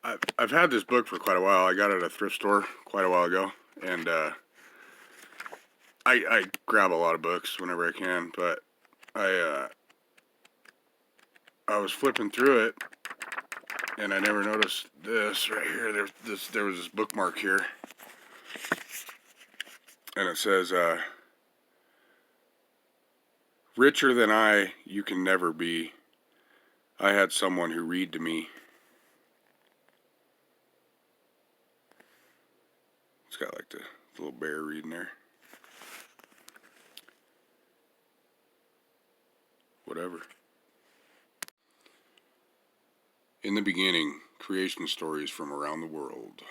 I've had this book for quite a while. I got it at a thrift store quite a while ago, and I grab a lot of books whenever I can. But I I was flipping through it, and I never noticed this right here. There was this bookmark here, and it says, "Richer than I, you can never be. I had someone who read to me." It's got like the little bear reading there. Whatever. In the beginning, creation stories from around the world.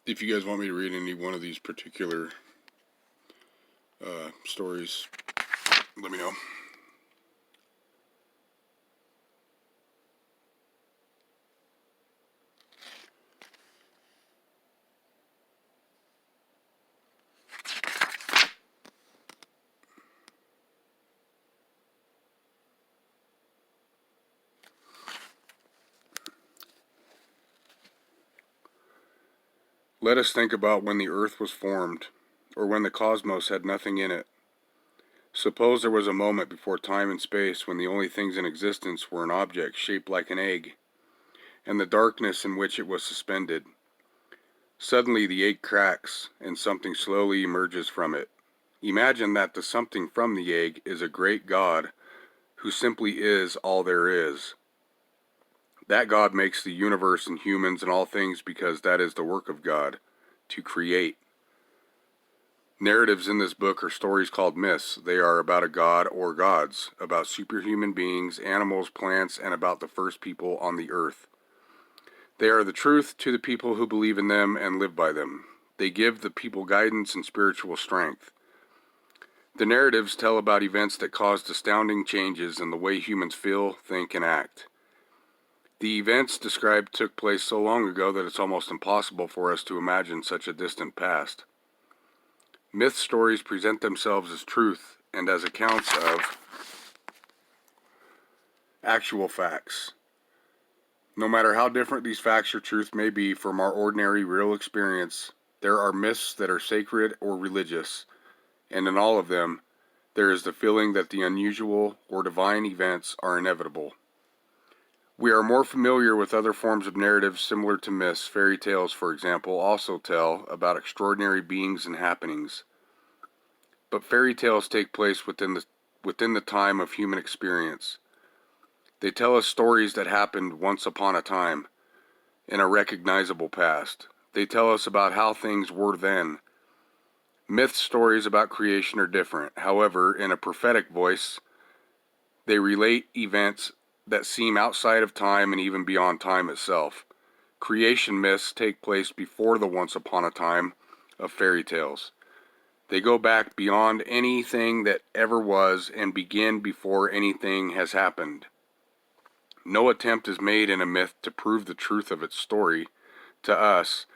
If you guys want me to read any one of these particular stories, let me know. Let us think about when the earth was formed, or when the cosmos had nothing in it. Suppose there was a moment before time and space when the only things in existence were an object shaped like an egg, and the darkness in which it was suspended. Suddenly the egg cracks, and something slowly emerges from it. Imagine that the something from the egg is a great God who simply is all there is. That God makes the universe and humans and all things because that is the work of God, to create. Narratives in this book are stories called myths. They are about a god or gods, about superhuman beings, animals, plants, and about the first people on the earth. They are the truth to the people who believe in them and live by them. They give the people guidance and spiritual strength. The narratives tell about events that caused astounding changes in the way humans feel, think, and act. The events described took place so long ago that it's almost impossible for us to imagine such a distant past. Myth stories present themselves as truth and as accounts of actual facts. No matter how different these facts or truth may be from our ordinary real experience, there are myths that are sacred or religious, and in all of them, there is the feeling that the unusual or divine events are inevitable. We are more familiar with other forms of narratives similar to myths. Fairy tales, for example, also tell about extraordinary beings and happenings. But fairy tales take place within the time of human experience. They tell us stories that happened once upon a time, in a recognizable past. They tell us about how things were then. Myth stories about creation are different. However, in a prophetic voice, they relate events that seem outside of time and even beyond time itself. Creation myths take place before the once upon a time of fairy tales. They go back beyond anything that ever was and begin before anything has happened. No attempt is made in a myth to prove the truth of its story to us.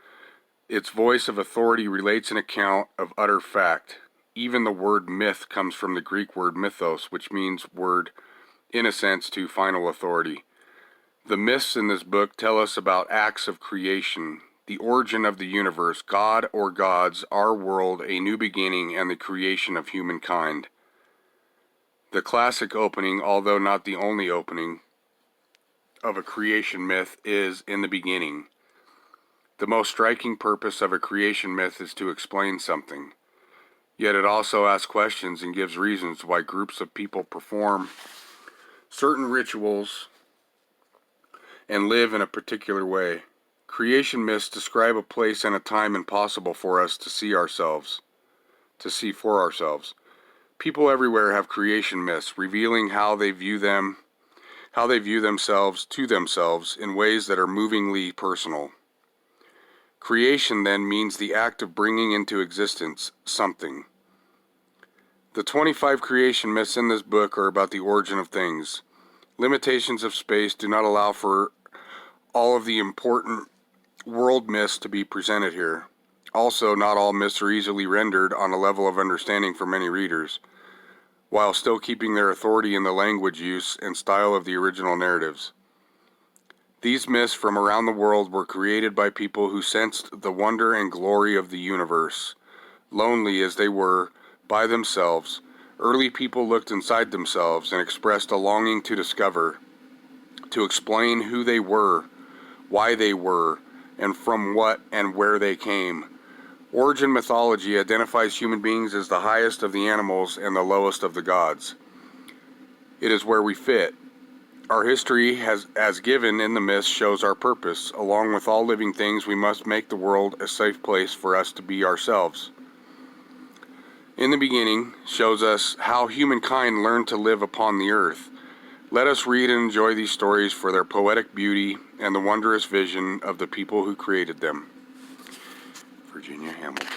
Its voice of authority relates an account of utter fact. Even the word myth comes from the Greek word mythos, which means word, in a sense, to final authority. The myths in this book tell us about acts of creation, the origin of the universe, God or gods, our world, a new beginning, and the creation of humankind. The classic opening, although not the only opening, of a creation myth is in the beginning. The most striking purpose of a creation myth is to explain something. Yet it also asks questions and gives reasons why groups of people perform certain rituals and live in a particular way. Creation myths describe a place and a time impossible for us to see for ourselves. People everywhere have creation myths, revealing how they view themselves to themselves in ways that are movingly personal. Creation then means the act of bringing into existence something. The 25 creation myths in this book are about the origin of things. Limitations of space do not allow for all of the important world myths to be presented here. Also, not all myths are easily rendered on a level of understanding for many readers, while still keeping their authority in the language use and style of the original narratives. These myths from around the world were created by people who sensed the wonder and glory of the universe. Lonely as they were by themselves, early people looked inside themselves and expressed a longing to discover, to explain who they were, why they were, and from what and where they came. Origin mythology identifies human beings as the highest of the animals and the lowest of the gods. It is where we fit. Our history, as given in the myths, shows our purpose. Along with all living things, we must make the world a safe place for us to be ourselves. In the beginning shows us how humankind learned to live upon the earth. Let us read and enjoy these stories for their poetic beauty and the wondrous vision of the people who created them. Virginia Hamilton.